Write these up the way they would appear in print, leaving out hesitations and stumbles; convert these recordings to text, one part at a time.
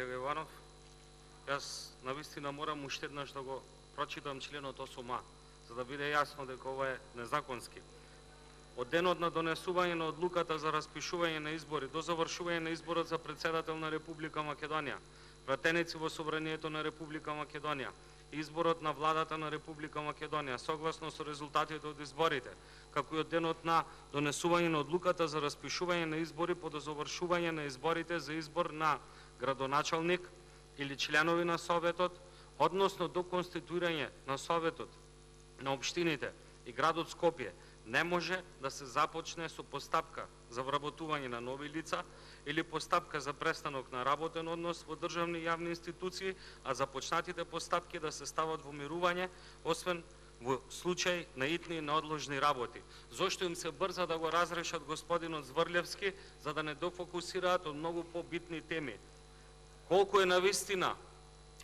колега Иванов. Јас навистина морам уште еднаш да го прочитам членот 8а, за да биде јасно дека ова е незаконски. Од денот на донесување на одлуката за распишување на избори до завршување на изборот за председател на Република Македонија, пратеници во Собранието на Република Македонија, изборот на владата на Република Македонија, согласно со резултатите од изборите, како и од денот на донесување на одлуката за распишување на избори по до завршување на изборите за избор на градоначалник или членови на Советот, односно до конституирање на Советот на општините и градот Скопје, не може да се започне со постапка за вработување на нови лица или постапка за престанок на работен однос во државни и јавни институции, а започнатите постапки да се стават во мирување, освен во случај на итни и неодложни работи. Зошто им се брза да го разрешат господинот Зврлевски, за да не дофокусираат од многу побитни теми? Колку е навистина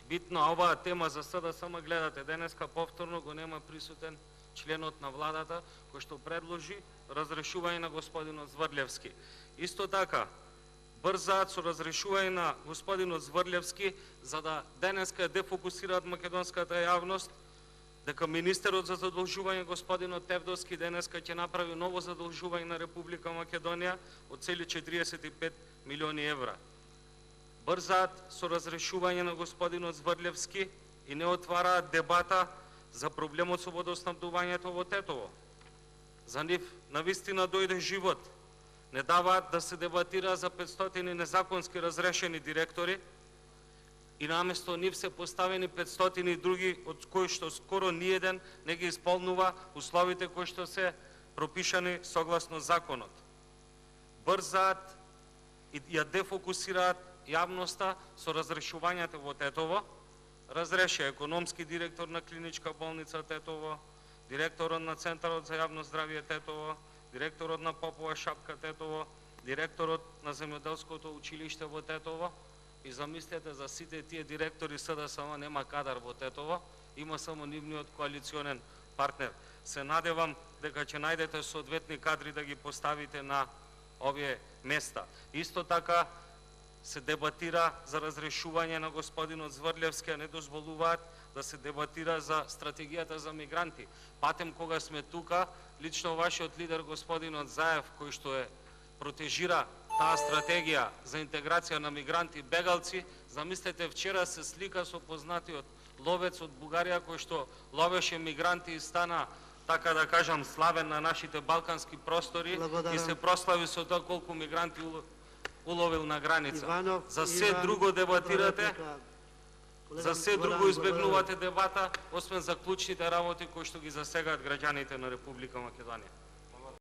битна оваа тема за СДСМ, гледате, денеска повторно го нема присутен членот на владата, кој што предложи разрешување на господинот Зврлевски. Исто така, брзаат со разрешување на господинот Зврлевски, за да денеска дефокусираат македонската јавност, дека министерот за задолжување господинот Тевдовски денеска ќе направи ново задолжување на Република Македонија од цели 45 милиони евра. Брзаат со разрешување на господинот Зврлевски и не отвараат дебата за проблемот со водоснабдувањето во Тетово. За нив навистина дојде живот. Не даваат да се дебатира за 500 незаконски разрешени директори и наместо нив се поставени 500 други, од кои што скоро ниеден не ги исполнува условите кои што се пропишани согласно законот. Брзаат и ја дефокусираат јавноста со разрешувањето во Тетово. Разреши економски директор на клиничка болница Тетово, директорот на Центарот за јавно здравје Тетово, директорот на Попова шапка Тетово, директорот на земјоделското училиште во Тетово. И замислете, за сите тие директори СДСМ нема кадар во Тетово, има само нивниот коалиционен партнер. Се надевам дека ќе најдете соодветни кадри да ги поставите на овие места. Исто така се дебатира за разрешување на господинот Зврлевски, а не дозволуваат да се дебатира за стратегијата за мигранти. Патем кога сме тука, лично вашиот лидер господинот Заев, кој што протежира таа стратегија за интеграција на мигранти и бегалци, замислете, вчера се слика со познатиот ловец од Бугарија кој што ловеше мигранти и стана, така да кажам, славен на нашите балкански простори. Благодарам. И се прослави со тоа колку мигранти уловил на граница. Иванов, за се друго дебатирате, за се друго избегнувате дебата, освен за клучните работи кои што ги засегаат граѓаните на Република Македонија.